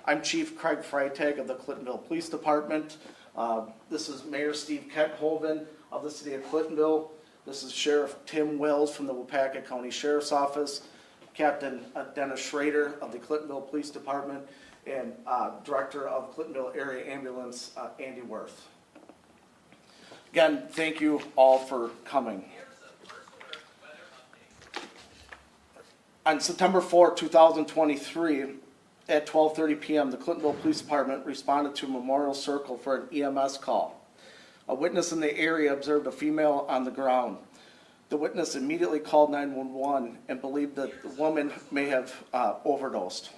I'm Chief Craig Freitag of the Clintonville Police Department. This is Mayor Steve Kethoven of the City of Clintonville. This is Sheriff Tim Wells from the Waupaca County Sheriff's Office, Captain Dennis Schrader of the Clintonville Police Department, and Director of Clintonville Area Ambulance, Andy Worth. Again, thank you all for coming. On September 4, 2023, at 12:30 p.m., the Clintonville Police Department responded to Memorial Circle for an EMS call. A witness in the area observed a female on the ground. The witness immediately called 911 and believed that the woman may have overdosed.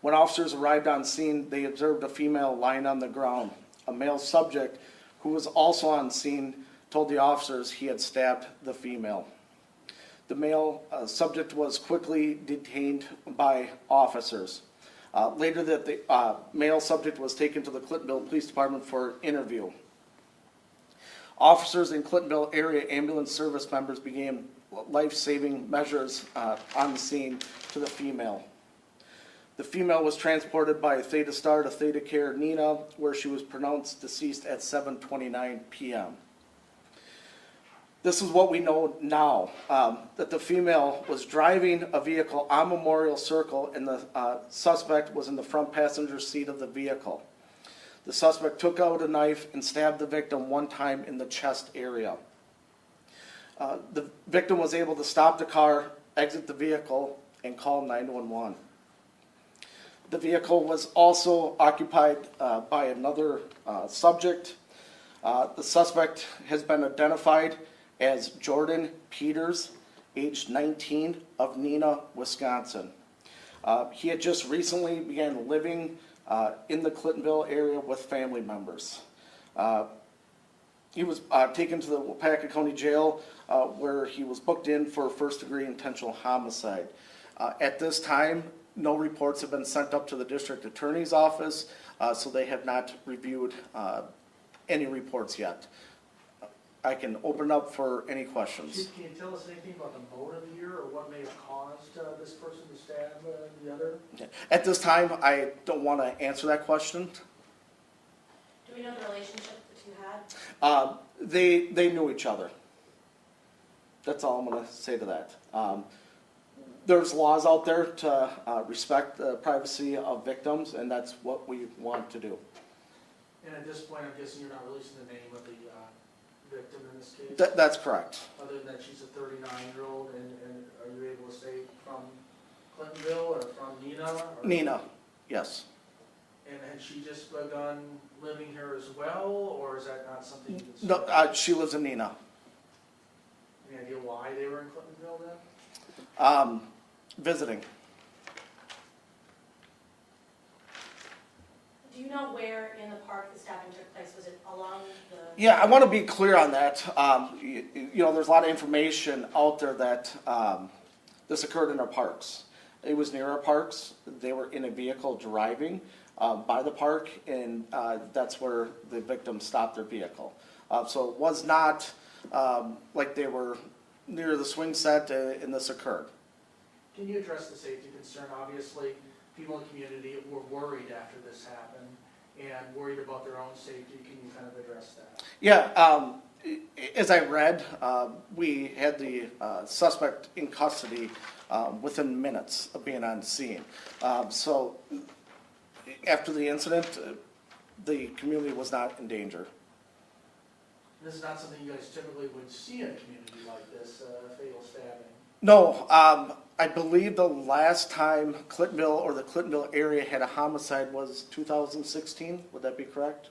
When officers arrived on scene, they observed a female lying on the ground. A male subject who was also on scene told the officers he had stabbed the female. The male subject was quickly detained by officers. Later, the male subject was taken to the Clintonville Police Department for interview. Officers in Clintonville area ambulance service members began life-saving measures on the scene to the female. The female was transported by Theta Star to Theta Care Nina, where she was pronounced deceased at 7:29 p.m. This is what we know now, that the female was driving a vehicle on Memorial Circle and the suspect was in the front passenger seat of the vehicle. The suspect took out a knife and stabbed the victim one time in the chest area. The victim was able to stop the car, exit the vehicle, and call 911. The vehicle was also occupied by another subject. The suspect has been identified as Jordan Peters, age 19, of Neenah, Wisconsin. He had just recently began living in the Clintonville area with family members. He was taken to the Waupaca County Jail where he was booked in for first-degree intentional homicide. At this time, no reports have been sent up to the District Attorney's Office, so they have not reviewed any reports yet. I can open up for any questions. Can you tell us anything about the motive here, or what may have caused this person to stab the other? At this time, I don't want to answer that question. Do we know the relationship the two had? They knew each other. That's all I'm going to say to that. There's laws out there to respect the privacy of victims, and that's what we want to do. And at this point, I'm guessing you're not releasing the name of the victim in this case? That's correct. Other than that she's a 39-year-old, and are you able to say from Clintonville or from Neenah? Or? Neenah, yes. And had she just begun living here as well, or is that not something you can say? No, she lives in Neenah. Any idea why they were in Clintonville then? Visiting. Do you know where in the park the stabbing took place? Was it along the... Yeah, I want to be clear on that. You know, there's a lot of information out there that this occurred in our parks. It was near our parks. They were in a vehicle driving by the park, and that's where the victim stopped their vehicle. So it was not like they were near the swing set and this occurred. Can you address the safety concern? Obviously, people in the community were worried after this happened and worried about their own safety. Can you kind of address that? Yeah, as I read, we had the suspect in custody within minutes of being on scene. So after the incident, the community was not in danger. This is not something you guys typically would see in a community like this, fatal stabbing. No, I believe the last time Clintonville or the Clintonville area had a homicide was 2016. Would that be correct?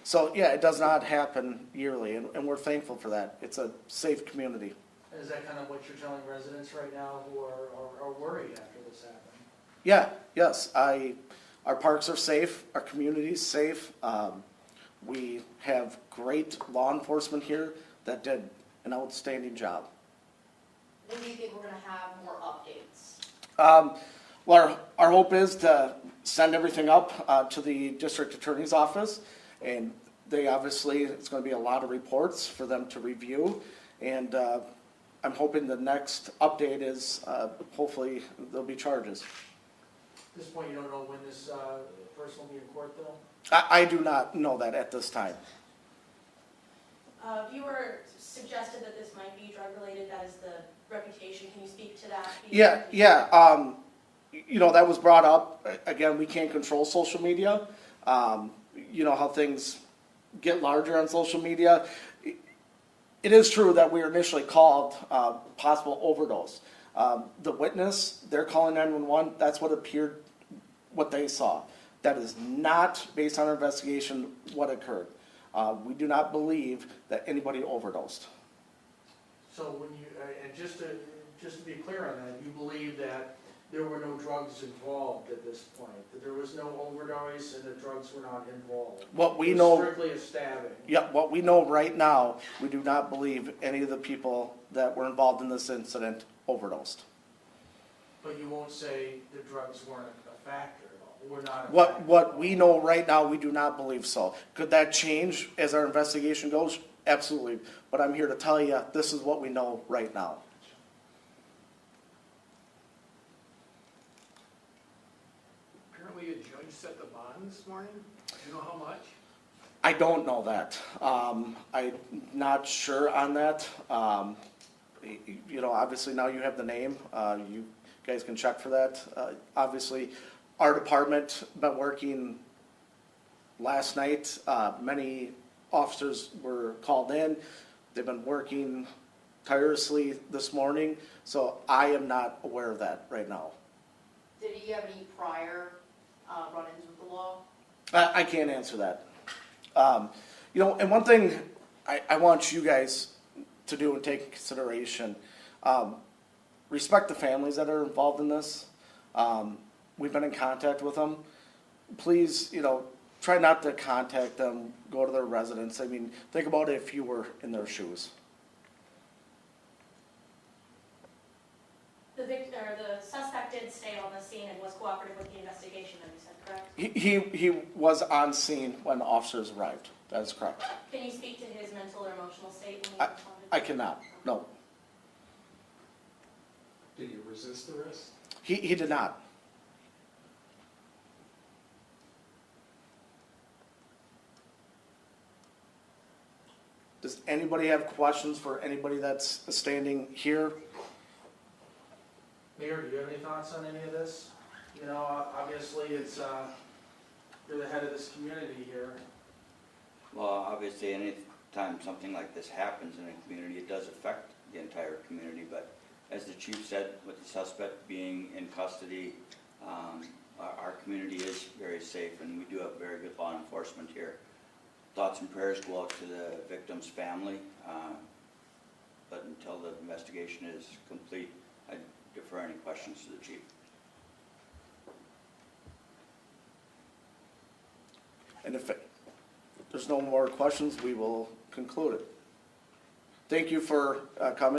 So yeah, it does not happen yearly, and we're thankful for that. It's a safe community. And is that kind of what you're telling residents right now who are worried after this happened? Yeah, yes. Our parks are safe. Our community is safe. We have great law enforcement here that did an outstanding job. When do you think we're going to have more updates? Well, our hope is to send everything up to the district attorney's office, and they obviously, it's going to be a lot of reports for them to review, and I'm hoping the next update is hopefully there'll be charges. At this point, you don't know when this person will be in court, though? I do not know that at this time. Viewer suggested that this might be drug-related, that is the reputation. Can you speak to that? Yeah. You know, that was brought up. Again, we can't control social media. You know how things get larger on social media. It is true that we were initially called possible overdose. The witness, they're calling 911. That's what appeared, what they saw. That is not, based on our investigation, what occurred. We do not believe that anybody overdosed. So when you, and just to be clear on that, you believe that there were no drugs involved at this point, that there was no overdose and the drugs were not involved? What we It was know, strictly a stabbing? yeah, what we know right now, we do not believe any of the people that were involved in this incident overdosed. But you won't say the drugs weren't a factor at all, were not a factor? What we know right now, we do not believe so. Could that change as our investigation goes? Absolutely. But I'm here to tell you, this is what we know right now. Apparently a judge set the bond this morning. Do you know how much? I don't know that. I'm not sure on that. You know, obviously now you have the name. You guys can check for that. Obviously, our department been working last night. Many officers were called in. They've been working tirelessly this morning, so I am not aware of that right now. Did he have any prior run-ins with the law? I can't answer that. You know, and one thing I want you guys to do and take into consideration, respect the families that are involved in this. We've been in contact with them. Please, you know, try not to contact them, go to their residence. I mean, think about it if you were in their shoes. The suspect did stay on the scene and was cooperative with the investigation, then you said, correct? He was on scene when the officers arrived. That is correct. Can you speak to his mental or emotional state when he responded? I cannot, no. Did he resist arrest? He did not. Does anybody have questions for anybody that's standing here? Mayor, do you have any thoughts on any of this? You know, obviously, it's, you're the head of this community here. Well, obviously, any time something like this happens in a community, it does affect the entire community, but as the chief said, with the suspect being in custody, our community is very safe, and we do have very good law enforcement here. Thoughts and prayers go out to the victim's family, but until the investigation is complete, I defer any questions to the chief. And if there's no more questions, we will conclude it. Thank you for coming.